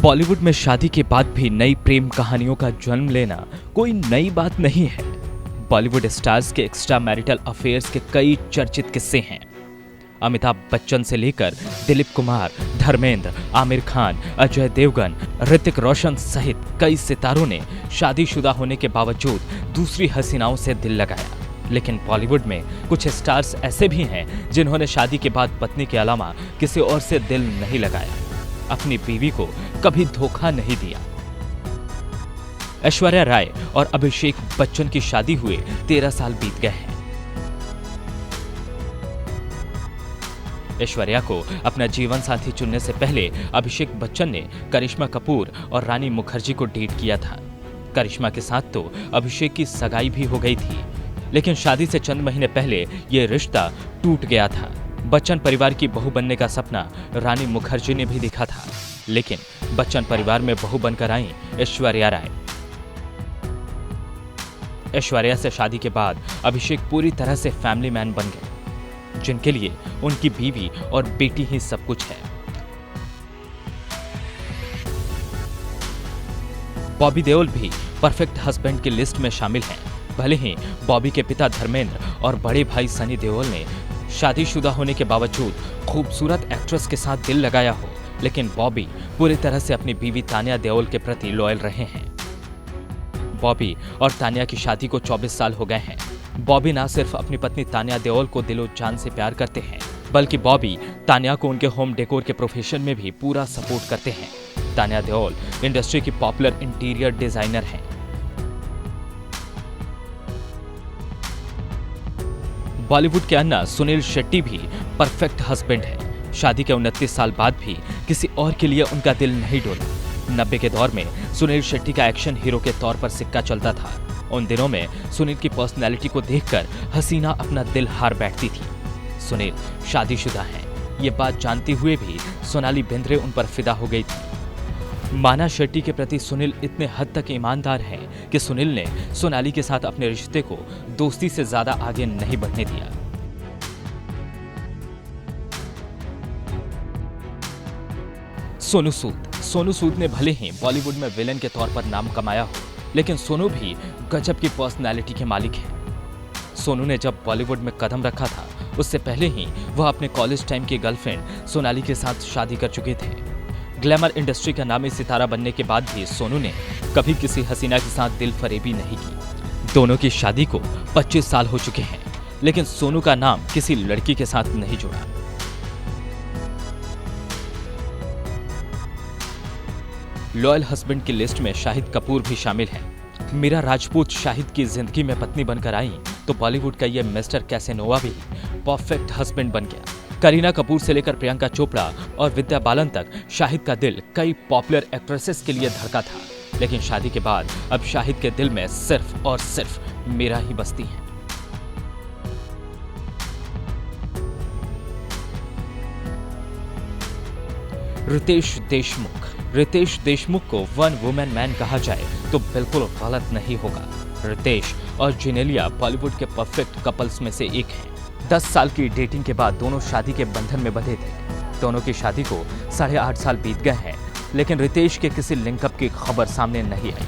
बॉलीवुड में शादी के बाद भी नई प्रेम कहानियों का जन्म लेना कोई नई बात नहीं है। बॉलीवुड स्टार्स के एक्स्ट्रा मैरिटल अफेयर्स के कई चर्चित किस्से हैं। अमिताभ बच्चन से लेकर दिलीप कुमार, धर्मेंद्र, आमिर खान, अजय देवगन, ऋतिक रोशन सहित कई सितारों ने शादीशुदा होने के बावजूद दूसरी हसीनाओं से दिल लगाया। लेकिन बॉलीवुड में कुछ स्टार्स ऐसे भी हैं जिन्होंने शादी के बाद पत्नी के अलावा किसी और से दिल नहीं लगाया, अपनी बीवी को कभी धोखा नहीं दिया। ऐश्वर्या राय और अभिषेक बच्चन की शादी हुए 13 साल बीत गए हैं। ऐश्वर्या को अपना जीवन साथी चुनने से पहले अभिषेक बच्चन ने करिश्मा कपूर और रानी मुखर्जी को डेट किया था। करिश्मा के साथ तो अभिषेक की सगाई भी हो गई थी, लेकिन शादी से चंद महीने पहले यह रिश्ता टूट गया था। बच्चन परिवार की बहू बनने का सपना रानी मुखर्जी ने भी देखा था, लेकिन बच्चन परिवार में बहू बनकर आई ऐश्वर्या राय। ऐश्वर्या से शादी के बाद अभिषेक पूरी तरह से फैमिली मैन बन गए, जिनके लिए उनकी बीवी और बेटी ही सब कुछ है। बॉबी देओल भी परफेक्ट हस्बैंड की लिस्ट में शामिल हैं। भले ही बॉबी के पिता धर्मेंद्र और बड़े भाई सनी देओल ने शादीशुदा होने के बावजूद खूबसूरत एक्ट्रेस के साथ दिल लगाया हो, लेकिन बॉबी पूरी तरह से अपनी बीवी तान्या देओल के प्रति लॉयल रहे हैं। बॉबी और तान्या की शादी को 24 साल हो गए हैं। बॉबी न सिर्फ अपनी पत्नी तान्या देओल को दिलो जान से प्यार करते हैं, बल्कि बॉबी तान्या को उनके होम डेकोर के प्रोफेशन में भी पूरा सपोर्ट करते हैं। तान्या देओल इंडस्ट्री की पॉपुलर इंटीरियर डिजाइनर हैं। बॉलीवुड के अन्ना सुनील शेट्टी भी परफेक्ट हस्बैंड है। शादी के 29 साल बाद भी किसी और के लिए उनका दिल नहीं डोला। 90 के दौर में सुनील शेट्टी का एक्शन हीरो के तौर पर सिक्का चलता था। उन दिनों में सुनील की पर्सनैलिटी को देखकर हसीना अपना दिल हार बैठती थी। सुनील शादीशुदा हैं, ये बात जानते हुए भी सोनाली बेंद्रे उन पर फिदा हो गई थी। माना शेट्टी के प्रति सुनील इतने हद तक ईमानदार हैं कि सुनील ने सोनाली के साथ अपने रिश्ते को दोस्ती से ज्यादा आगे नहीं बढ़ने दिया। सोनू सूद ने भले ही बॉलीवुड में विलेन के तौर पर नाम कमाया हो, लेकिन सोनू भी गजब की पर्सनैलिटी के मालिक हैं। सोनू ने जब बॉलीवुड में कदम रखा था, उससे पहले ही वह अपने कॉलेज टाइम की गर्लफ्रेंड सोनाली के साथ शादी कर चुके थे। ग्लैमर इंडस्ट्री का नामी सितारा बनने के बाद भी सोनू ने कभी किसी हसीना के साथ दिल फरेबी नहीं की। दोनों की शादी को 25 साल हो चुके हैं, लेकिन सोनू का नाम किसी लड़की के साथ नहीं जुड़ा। लॉयल हस्बैंड की लिस्ट में शाहिद कपूर भी शामिल हैं। मीरा राजपूत शाहिद की जिंदगी में पत्नी बनकर आई तो बॉलीवुड का यह मिस्टर कैसेनोवा भी परफेक्ट हस्बैंड बन गया। करीना कपूर से लेकर प्रियंका चोपड़ा और विद्या बालन तक शाहिद का दिल कई पॉपुलर एक्ट्रेसेस के लिए धड़का था, लेकिन शादी के बाद अब शाहिद के दिल में सिर्फ और सिर्फ मीरा ही बसती है। रितेश देशमुख को वन वुमेन मैन कहा जाए तो बिल्कुल गलत नहीं होगा। रितेश और जेनेलिया बॉलीवुड के परफेक्ट कपल्स में से एक हैं। 10 साल की डेटिंग के बाद दोनों शादी के बंधन में बंधे थे। दोनों की शादी को 8.5 साल बीत गए हैं, लेकिन रितेश के किसी लिंकअप की खबर सामने नहीं आई।